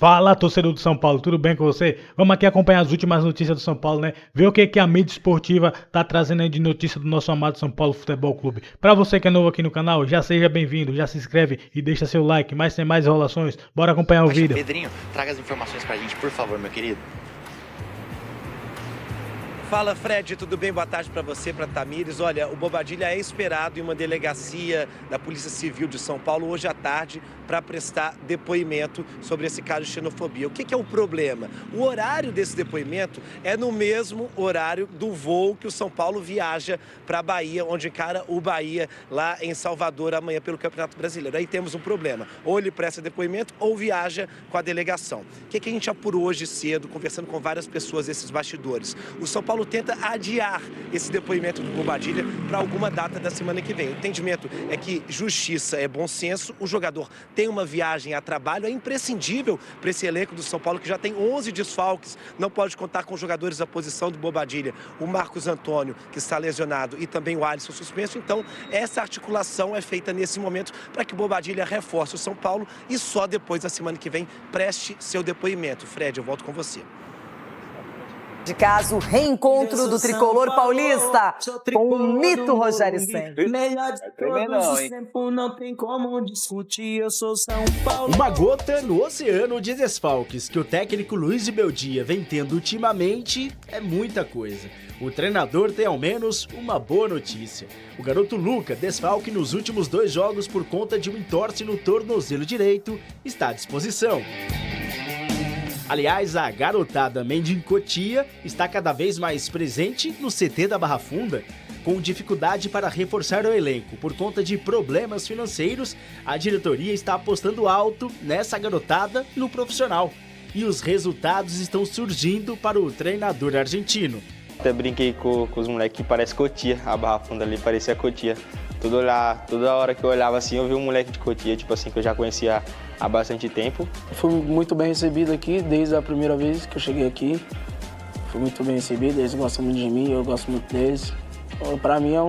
Fala, torcedor do São Paulo, tudo bem com você? Vamos aqui acompanhar as últimas notícias do São Paulo, né? Ver o que a mídia esportiva tá trazendo aí de notícia do nosso amado São Paulo Futebol Clube. Pra você que é novo aqui no canal, já seja bem-vindo, já se inscreve e deixa seu like, mas sem mais enrolações, bora acompanhar o vídeo. Pedrinho, traga as informações pra gente, por favor, meu querido. Fala, Fred, tudo bem? Boa tarde para você, para Tamires. Olha, o Bobadilla é esperado em uma delegacia da Polícia Civil de São Paulo hoje à tarde para prestar depoimento sobre esse caso de xenofobia. O que é o problema? O horário desse depoimento é no mesmo horário do voo que o São Paulo viaja para a Bahia, onde encara o Bahia lá em Salvador amanhã pelo Campeonato Brasileiro. Aí temos um problema. Ou ele presta depoimento ou viaja com a delegação. O que a gente apurou hoje cedo, conversando com várias pessoas desses bastidores? O São Paulo tenta adiar esse depoimento do Bobadilla para alguma data da semana que vem. O entendimento é que justiça é bom senso, o jogador tem uma viagem a trabalho, é imprescindível para esse elenco do São Paulo, que já tem 11 desfalques, não pode contar com jogadores da posição do Bobadilla, o Marcos Antônio, que está lesionado, e também o Alisson suspenso. Então, essa articulação é feita nesse momento para que o Bobadilla reforce o São Paulo e só depois da semana que vem preste seu depoimento. Fred, eu volto com você. De caso, reencontro do tricolor paulista com o mito Rogério Ceni. Não tem como discutir, eu sou São Paulo. Uma gota no oceano de desfalques que o técnico Luiz de Beldia vem tendo ultimamente é muita coisa. O treinador tem ao menos uma boa notícia. O garoto Luca, desfalque nos últimos 2 jogos por conta de um entorse no tornozelo direito, está à disposição. Aliás, a garotada Mendicotia está cada vez mais presente no CT da Barra Funda. Com dificuldade para reforçar o elenco por conta de problemas financeiros, a diretoria está apostando alto nessa garotada no profissional. E os resultados estão surgindo para o treinador argentino. Até brinquei com os moleques que parece Cotia, a Barra Funda ali parecia Cotia. Toda hora que eu olhava assim, eu vi um moleque de Cotia, tipo assim, que eu já conhecia há bastante tempo. Fui muito bem recebido aqui, desde a primeira vez que eu cheguei aqui. Fui muito bem recebido, eles gostam muito de mim, eu gosto muito deles. Para mim é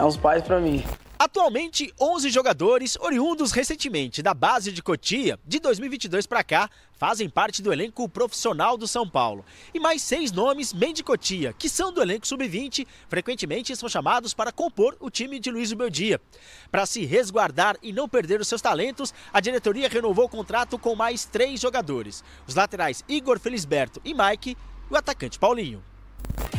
uns pais para mim. Atualmente, 11 jogadores, oriundos recentemente da base de Cotia, de 2022 para cá, fazem parte do elenco profissional do São Paulo. E mais 6 nomes Mendicotia, que são do elenco sub-20, frequentemente são chamados para compor o time de Luiz Beldia. Para se resguardar e não perder os seus talentos, a diretoria renovou o contrato com mais 3 jogadores. Os laterais Igor Felisberto e Mike e o atacante Paulinho.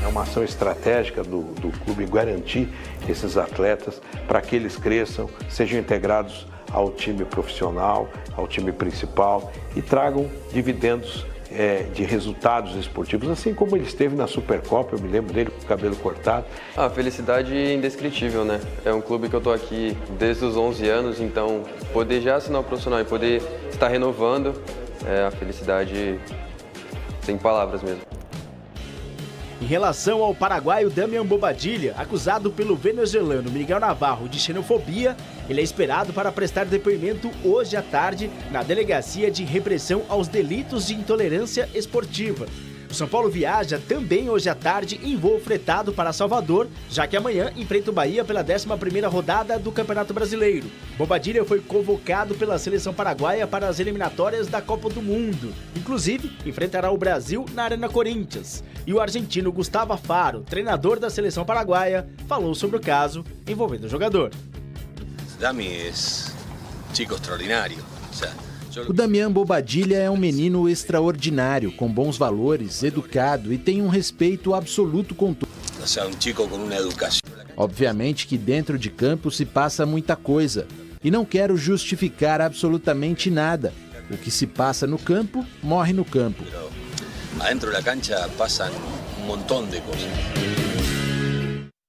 É uma ação estratégica do clube garantir esses atletas para que eles cresçam, sejam integrados ao time profissional, ao time principal e tragam dividendos de resultados esportivos, assim como ele esteve na Supercopa, eu me lembro dele com o cabelo cortado. A felicidade indescritível, né? É um clube que eu tô aqui desde os 11 anos, então poder já assinar o profissional e poder estar renovando, a felicidade sem palavras mesmo. Em relação ao paraguaio Damian Bobadilla, acusado pelo venezuelano Miguel Navarro de xenofobia, ele é esperado para prestar depoimento hoje à tarde na Delegacia de Repressão aos Delitos de Intolerância Esportiva. O São Paulo viaja também hoje à tarde em voo fretado para Salvador, já que amanhã enfrenta o Bahia pela 11ª rodada do Campeonato Brasileiro. Bobadilla foi convocado pela seleção paraguaia para as eliminatórias da Copa do Mundo. Inclusive, enfrentará o Brasil na Arena Corinthians. E o argentino Gustavo Faro, treinador da seleção paraguaia, falou sobre o caso envolvendo o jogador. Dami é chico extraordinário. O Damian Bobadilla é um menino extraordinário, com bons valores, educado e tem um respeito absoluto com todos. Obviamente que dentro de campo se passa muita coisa, e não quero justificar absolutamente nada. O que se passa no campo, morre no campo. Adentro da cancha passam montão de coisas.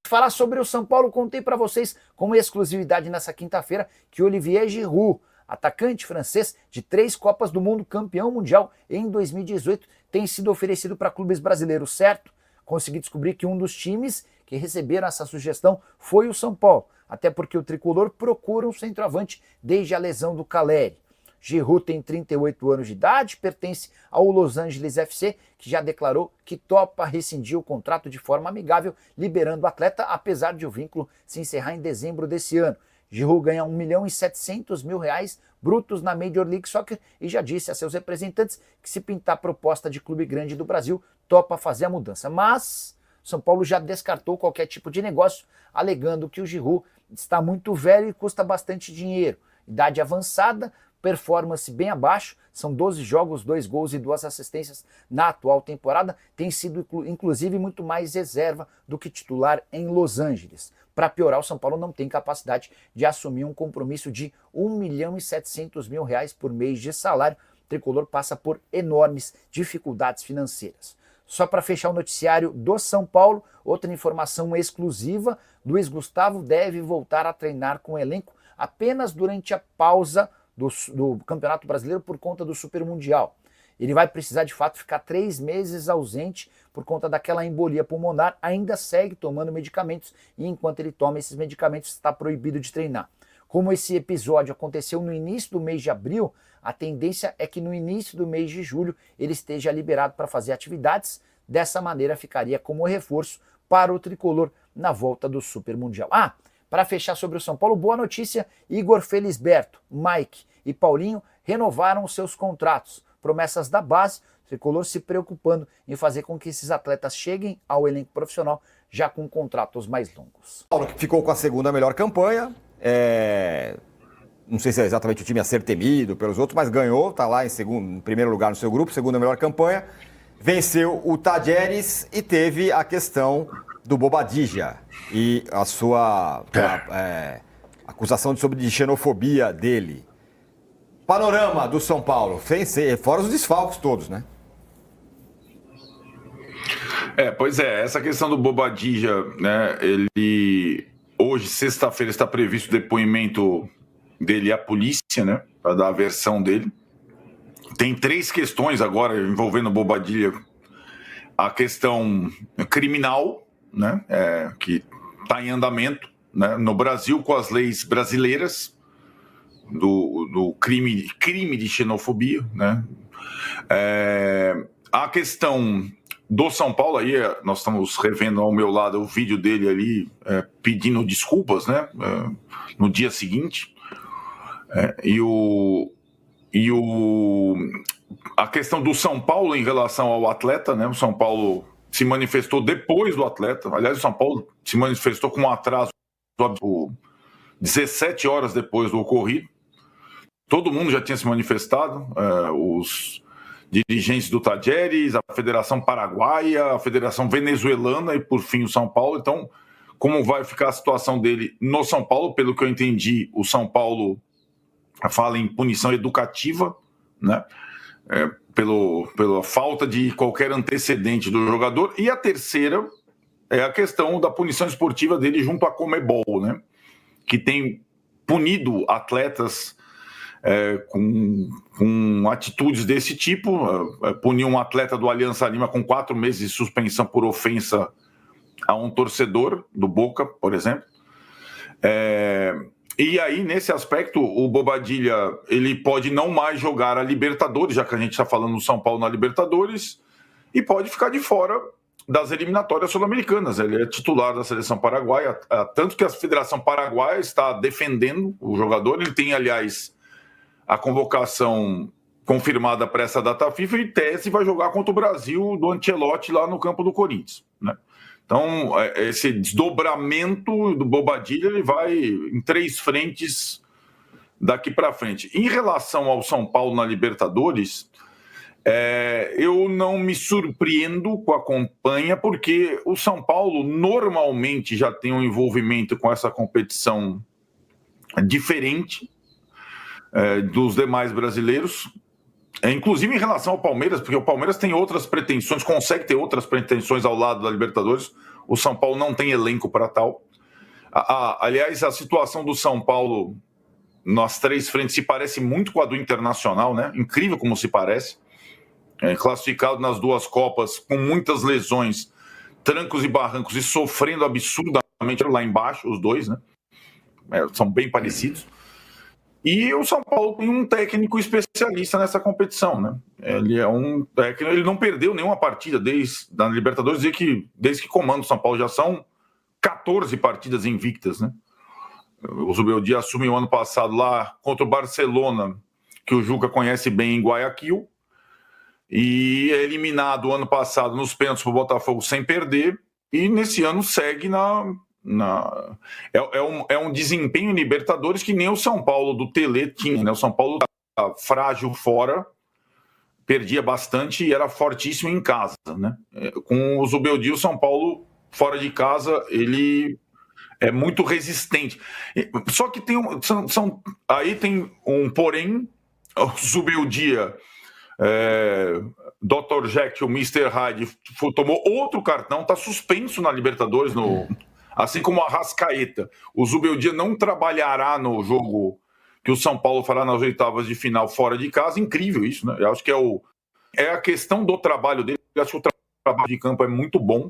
Falar sobre o São Paulo, contei para vocês com exclusividade nessa quinta-feira que Olivier Giroud, atacante francês de 3 Copas do Mundo, campeão mundial em 2018, tem sido oferecido para clubes brasileiros, certo? Consegui descobrir que um dos times que receberam essa sugestão foi o São Paulo, até porque o tricolor procura um centroavante desde a lesão do Caleri. Giroud tem 38 anos de idade, pertence ao Los Angeles FC, que já declarou que topa rescindir o contrato de forma amigável, liberando o atleta, apesar de o vínculo se encerrar em dezembro desse ano. Giroud ganha R$1.700.000 brutos na Major League Soccer e já disse a seus representantes que, se pintar proposta de clube grande do Brasil, topa fazer a mudança. Mas São Paulo já descartou qualquer tipo de negócio, alegando que o Giroud está muito velho e custa bastante dinheiro. Idade avançada, performance bem abaixo, são 12 jogos, 2 gols e 2 assistências na atual temporada, tem sido inclusive muito mais reserva do que titular em Los Angeles. Para piorar, o São Paulo não tem capacidade de assumir um compromisso de R$1.700.000 por mês de salário. O tricolor passa por enormes dificuldades financeiras. Só para fechar o noticiário do São Paulo, outra informação exclusiva: Luiz Gustavo deve voltar a treinar com o elenco apenas durante a pausa do Campeonato Brasileiro por conta do Super Mundial. Ele vai precisar de fato ficar 3 meses ausente por conta daquela embolia pulmonar, ainda segue tomando medicamentos e enquanto ele toma esses medicamentos está proibido de treinar. Como esse episódio aconteceu no início do mês de abril, a tendência é que no início do mês de julho ele esteja liberado para fazer atividades. Dessa maneira ficaria como reforço para o tricolor na volta do Super Mundial. Para fechar sobre o São Paulo, boa notícia: Igor Felisberto, Mike e Paulinho renovaram os seus contratos. Promessas da base, o tricolor se preocupando em fazer com que esses atletas cheguem ao elenco profissional já com contratos mais longos. Paulo, que ficou com a segunda melhor campanha, não sei se é exatamente o time a ser temido pelos outros, mas ganhou, está lá em primeiro lugar no seu grupo, segunda melhor campanha, venceu o Tajeres e teve a questão do Bobadilla e a sua acusação de xenofobia dele. Panorama do São Paulo, fora os desfalques todos, né? Pois é, essa questão do Bobadilla, né, ele hoje, sexta-feira, está previsto o depoimento dele à polícia, né, para dar a versão dele. Tem 3 questões agora envolvendo o Bobadilla: a questão criminal, né, que está em andamento, né, no Brasil com as leis brasileiras do crime de xenofobia, né? A questão do São Paulo, aí nós estamos revendo ao meu lado o vídeo dele ali pedindo desculpas, né, no dia seguinte, a questão do São Paulo em relação ao atleta, né? O São Paulo se manifestou depois do atleta. Aliás, o São Paulo se manifestou com um atraso 17 horas depois do ocorrido. Todo mundo já tinha se manifestado, os dirigentes do Tajeres, a Federação Paraguaia, a Federação Venezuelana e, por fim, o São Paulo. Então, como vai ficar a situação dele no São Paulo? Pelo que eu entendi, o São Paulo fala em punição educativa, né? Pela falta de qualquer antecedente do jogador. E a terceira é a questão da punição esportiva dele junto à Conmebol, né? Que tem punido atletas com atitudes desse tipo. Puniu um atleta do Aliança Lima com 4 meses de suspensão por ofensa a um torcedor do Boca, por exemplo. E aí, nesse aspecto, o Bobadilla, ele pode não mais jogar a Libertadores, já que a gente está falando do São Paulo na Libertadores, e pode ficar de fora das eliminatórias sul-americanas. Ele é titular da seleção paraguaia, tanto que a Federação Paraguaia está defendendo o jogador. Ele tem, aliás, a convocação confirmada para essa data FIFA, e em tese vai jogar contra o Brasil do Ancelotti lá no campo do Corinthians, né? Então, esse desdobramento do Bobadilla, ele vai em 3 frentes daqui para frente. Em relação ao São Paulo na Libertadores, eu não me surpreendo com a campanha, porque o São Paulo normalmente já tem um envolvimento com essa competição diferente dos demais brasileiros, inclusive em relação ao Palmeiras, porque o Palmeiras tem outras pretensões, consegue ter outras pretensões ao lado da Libertadores. O São Paulo não tem elenco para tal. Aliás, a situação do São Paulo nas 3 frentes se parece muito com a do Internacional, né? Incrível como se parece. Classificado nas 2 Copas com muitas lesões, trancos e barrancos, e sofrendo absurdamente lá embaixo, os dois, né? São bem parecidos. E o São Paulo tem um técnico especialista nessa competição, né? Ele é um técnico, ele não perdeu nenhuma partida da Libertadores, desde que comanda o São Paulo. Já são 14 partidas invictas, né? O Zubeldia assumiu o ano passado lá contra o Barcelona, que o Juca conhece bem, em Guayaquil, e é eliminado o ano passado nos pênaltis para o Botafogo sem perder, e nesse ano segue é um desempenho em Libertadores que nem o São Paulo do Tele tinha, né? O São Paulo tá frágil fora, perdia bastante e era fortíssimo em casa, né? Com o Zubeldia, o São Paulo fora de casa, ele é muito resistente. Só que aí tem um porém. O Zubeldia, Dr. Jekyll, Mr. Hyde, tomou outro cartão, está suspenso na Libertadores, assim como a Arrascaeta. O Zubeldia não trabalhará no jogo que o São Paulo fará nas oitavas de final fora de casa. Incrível isso, né? Eu acho que é a questão do trabalho dele. Eu acho que o trabalho de campo é muito bom,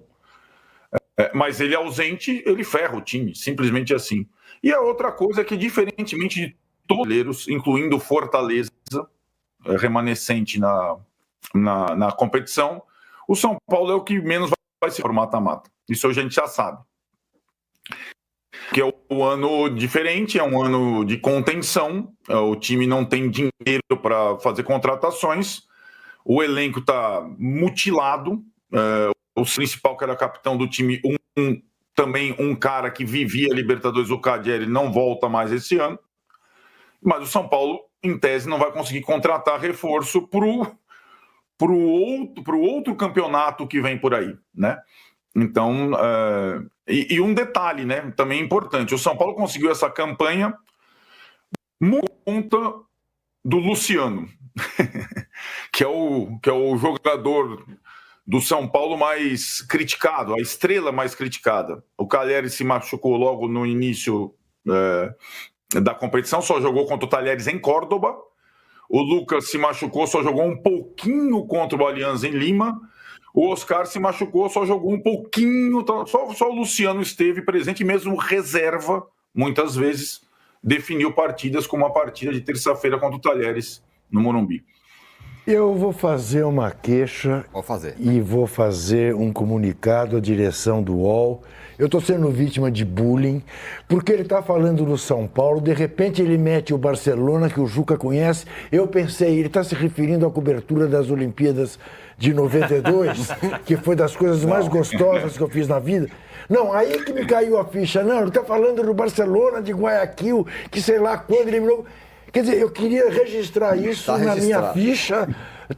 mas ele ausente, ele ferra o time, simplesmente assim. E a outra coisa é que, diferentemente de todos, incluindo Fortaleza, remanescente na competição, o São Paulo é o que menos vai se formar mata-mata. Isso a gente já sabe. Que é um ano diferente, é um ano de contenção, o time não tem dinheiro para fazer contratações, o elenco está mutilado, o principal, que era capitão do time, também um cara que vivia Libertadores, o Cadieri, não volta mais esse ano. Mas o São Paulo, em tese, não vai conseguir contratar reforço para o outro campeonato que vem por aí, né? Então, e um detalhe, né, também importante, o São Paulo conseguiu essa campanha por conta do Luciano, que é o jogador do São Paulo mais criticado, a estrela mais criticada. O Calheri se machucou logo no início da competição, só jogou contra o Talheres em Córdoba. O Lucas se machucou, só jogou um pouquinho contra o Alianza em Lima. O Oscar se machucou, só jogou um pouquinho. Só o Luciano esteve presente, mesmo reserva, muitas vezes, definiu partidas, como a partida de terça-feira contra o Talheres no Morumbi. Eu vou fazer uma queixa e vou fazer um comunicado à direção do UOL. Eu estou sendo vítima de bullying, porque ele está falando do São Paulo, de repente ele mete o Barcelona, que o Juca conhece. Eu pensei, ele está se referindo à cobertura das Olimpíadas de 92, que foi das coisas mais gostosas que eu fiz na vida. Não, aí que me caiu a ficha. Não, ele está falando do Barcelona, de Guayaquil, que sei lá quando ele eliminou. Quer dizer, eu queria registrar isso na minha ficha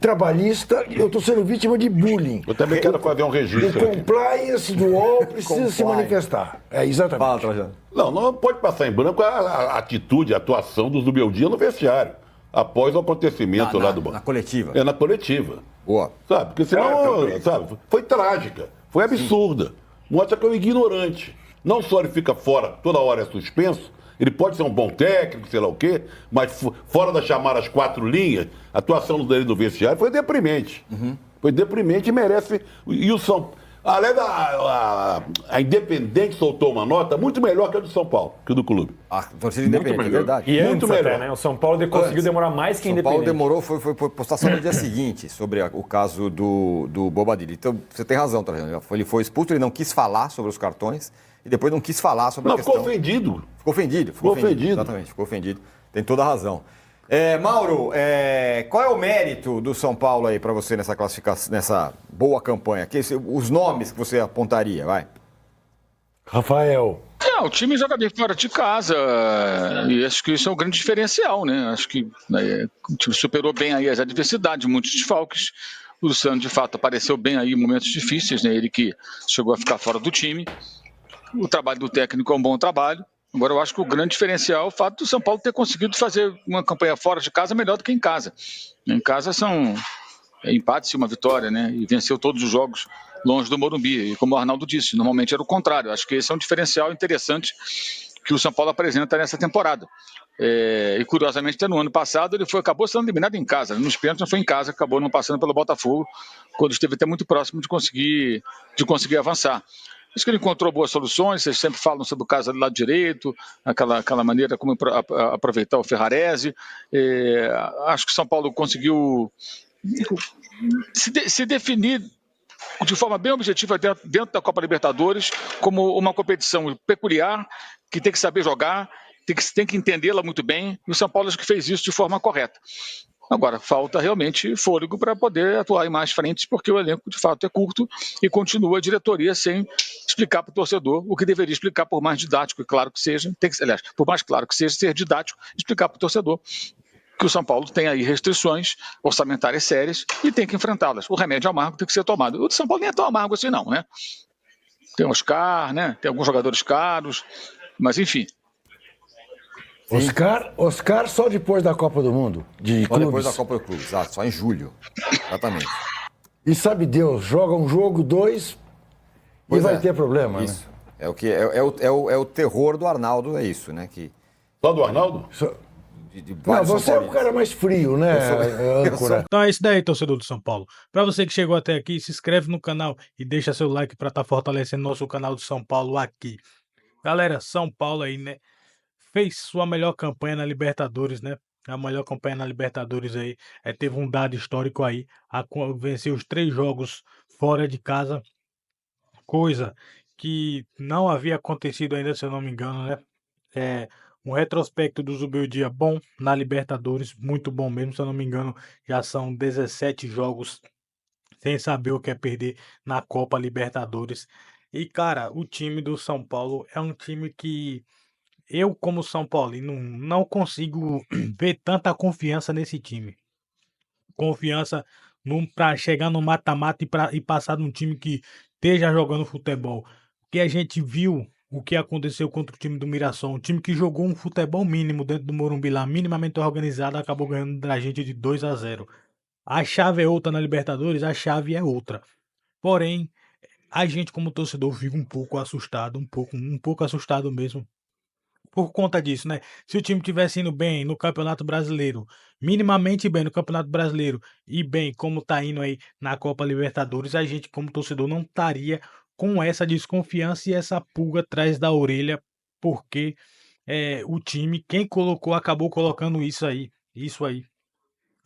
trabalhista. Eu estou sendo vítima de bullying. Eu também quero fazer um registro. O compliance do UOL precisa se manifestar. Exatamente. Fala, não pode passar em branco a atitude, a atuação do Zubeldia no vestiário, após o acontecimento lá do banco. Na coletiva. Na coletiva. Boa. Sabe? Porque senão, sabe, foi trágica, foi absurda. Mostra que é um ignorante. Não só ele fica fora, toda hora é suspenso, ele pode ser um bom técnico, sei lá o quê, mas fora da chamada as 4 linhas, a atuação dele no vestiário foi deprimente. Foi deprimente e merece. E o São Aliás, a Independente soltou uma nota muito melhor que a do São Paulo, que a do clube. A torcida Independente, é verdade. E muito antes melhor. até, né? O São Paulo conseguiu demorar mais que a Independente. O São Paulo demorou, foi postação no dia seguinte sobre o caso do Bobadilla. Então, você tem razão, Trajano. Ele foi expulso, ele não quis falar sobre os cartões e depois não quis falar sobre a questão. Ficou ofendido. Ficou ofendido. Exatamente, ficou ofendido. Tem toda a razão. Mauro, qual é o mérito do São Paulo aí para você nessa classificação, nessa boa campanha? Os nomes que você apontaria, vai. Rafael. O time joga bem fora de casa e acho que isso é um grande diferencial, né? Acho que o time superou bem aí as adversidades, muitos desfalques. O Luciano, de fato, apareceu bem aí em momentos difíceis, né? Ele que chegou a ficar fora do time. O trabalho do técnico é um bom trabalho. Agora, eu acho que o grande diferencial é o fato do São Paulo ter conseguido fazer uma campanha fora de casa melhor do que em casa. Em casa são empates e uma vitória, né? E venceu todos os jogos longe do Morumbi. E como o Arnaldo disse, normalmente era o contrário. Acho que esse é um diferencial interessante que o São Paulo apresenta nessa temporada. E curiosamente, até no ano passado, ele acabou sendo eliminado em casa. Nos pênaltis não foi em casa, acabou não passando pelo Botafogo, quando esteve até muito próximo de conseguir avançar. Acho que ele encontrou boas soluções, vocês sempre falam sobre o caso do lado direito, aquela maneira como aproveitar o Ferrarese. Acho que o São Paulo conseguiu se definir de forma bem objetiva dentro da Copa Libertadores como uma competição peculiar, que tem que saber jogar tem que entendê-la muito bem, e o São Paulo acho que fez isso de forma correta. Agora, falta realmente fôlego para poder atuar em mais frentes, porque o elenco, de fato, é curto e continua a diretoria sem explicar para o torcedor o que deveria explicar, por mais didático e claro que seja, aliás, por mais claro que seja, ser didático, explicar para o torcedor que o São Paulo tem aí restrições orçamentárias sérias e tem que enfrentá-las. O remédio amargo tem que ser tomado. O de São Paulo nem é tão amargo assim não, né? Tem Oscar, né? Tem alguns jogadores caros, mas enfim. Oscar só depois da Copa do Mundo, de Só clubes. depois da Copa do Clube, exato, só em julho. Exatamente. E sabe Deus, joga um jogo, 2 e vai ter problema, isso. né? É o que é o terror do Arnaldo, é isso, né? Que só do Arnaldo? Não, você é o cara mais frio, né, âncora? Então é isso daí, torcedor do São Paulo. Para você que chegou até aqui, se inscreve no canal e deixa seu like para estar fortalecendo nosso canal do São Paulo aqui. Galera, São Paulo aí, né? Fez sua melhor campanha na Libertadores, né? A melhor campanha na Libertadores aí. Teve um dado histórico aí. Venceu os 3 jogos fora de casa. Coisa que não havia acontecido ainda, se eu não me engano, né? Um retrospecto do Zubeldia bom na Libertadores. Muito bom mesmo, se eu não me engano. Já são 17 jogos sem saber o que é perder na Copa Libertadores. E, cara, o time do São Paulo é um time que eu, como São Paulino, não consigo ver tanta confiança nesse time. Confiança para chegar no mata-mata e passar de um time que esteja jogando futebol. Porque a gente viu o que aconteceu contra o time do Mirassol. Um time que jogou um futebol mínimo dentro do Morumbi lá, minimamente organizado, acabou ganhando da gente de 2-0. A chave é outra na Libertadores, a chave é outra. Porém, a gente como torcedor fica um pouco assustado, um pouco assustado mesmo. Por conta disso, né? Se o time tivesse indo bem no Campeonato Brasileiro, minimamente bem no Campeonato Brasileiro e bem como tá indo aí na Copa Libertadores, a gente como torcedor não estaria com essa desconfiança e essa pulga atrás da orelha, porque o time, quem colocou, acabou colocando isso aí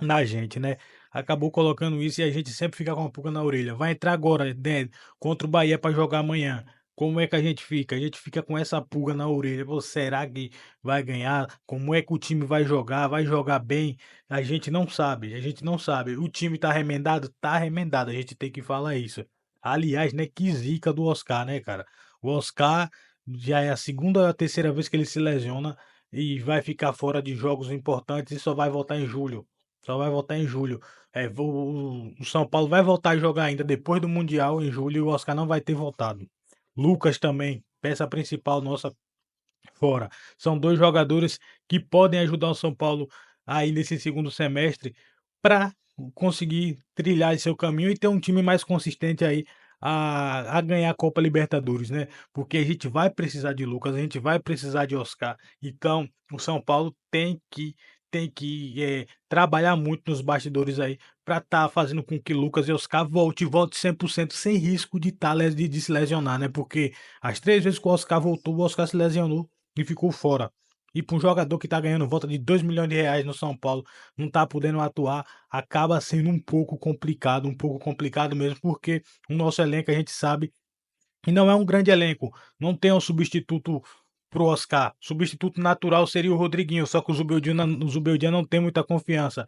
na gente, né? Acabou colocando isso e a gente sempre fica com uma pulga na orelha. Vai entrar agora, né, contra o Bahia para jogar amanhã. Como é que a gente fica? A gente fica com essa pulga na orelha. Pô, será que vai ganhar? Como é que o time vai jogar? Vai jogar bem? A gente não sabe. A gente não sabe. O time tá remendado? Tá remendado. A gente tem que falar isso. Aliás, né? Que zica do Oscar, né, cara? O Oscar já é a segunda ou a terceira vez que ele se lesiona e vai ficar fora de jogos importantes e só vai voltar em julho. Só vai voltar em julho. O São Paulo vai voltar a jogar ainda depois do Mundial em julho e o Oscar não vai ter voltado. Lucas também, peça principal nossa, fora. São 2 jogadores que podem ajudar o São Paulo aí nesse segundo semestre para conseguir trilhar seu caminho e ter um time mais consistente aí a ganhar a Copa Libertadores, né? Porque a gente vai precisar de Lucas, a gente vai precisar de Oscar. Então, o São Paulo tem que trabalhar muito nos bastidores aí para estar fazendo com que Lucas e Oscar volte 100% sem risco de se lesionar, né? Porque as 3 vezes que o Oscar voltou, o Oscar se lesionou e ficou fora. E para um jogador que está ganhando volta de 2 milhões de reais no São Paulo, não está podendo atuar, acaba sendo um pouco complicado mesmo, porque o nosso elenco a gente sabe que não é um grande elenco, não tem um substituto pro Oscar. Substituto natural seria o Rodriguinho, só que o Zubeldia não tem muita confiança.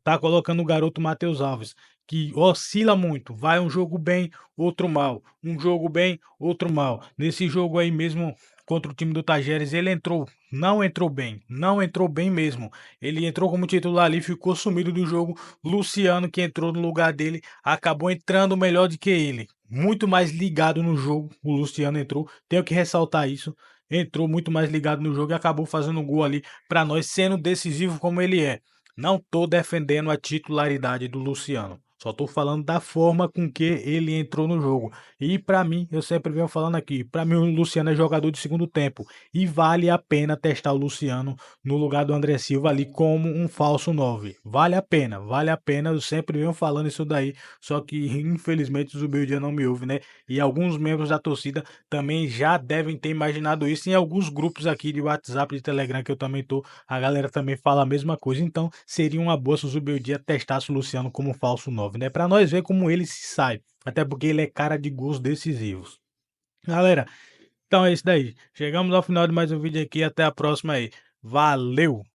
Tá colocando o garoto Matheus Alves, que oscila muito. Vai um jogo bem, outro mal. Um jogo bem, outro mal. Nesse jogo aí mesmo, contra o time do Tajeres, ele não entrou bem mesmo. Ele entrou como titular ali, ficou sumido do jogo. Luciano, que entrou no lugar dele, acabou entrando melhor do que ele. Muito mais ligado no jogo, o Luciano entrou. Tenho que ressaltar isso. Entrou muito mais ligado no jogo e acabou fazendo um gol ali para nós, sendo decisivo como ele é. Não tô defendendo a titularidade do Luciano. Só tô falando da forma com que ele entrou no jogo. E para mim, eu sempre venho falando aqui, para mim o Luciano é jogador de segundo tempo. E vale a pena testar o Luciano no lugar do André Silva ali como um falso 9. Vale a pena, eu sempre venho falando isso daí. Só que infelizmente o Zubeldia não me ouve, né? E alguns membros da torcida também já devem ter imaginado isso. Em alguns grupos aqui de WhatsApp, de Telegram que eu também tô, a galera também fala a mesma coisa. Então seria uma boa se o Zubeldia testasse o Luciano como um falso 9. Né? Para nós ver como ele se sai, até porque ele é cara de gols decisivos. Galera, Então é isso daí. Chegamos ao final de mais um vídeo aqui. Até a próxima aí. Valeu!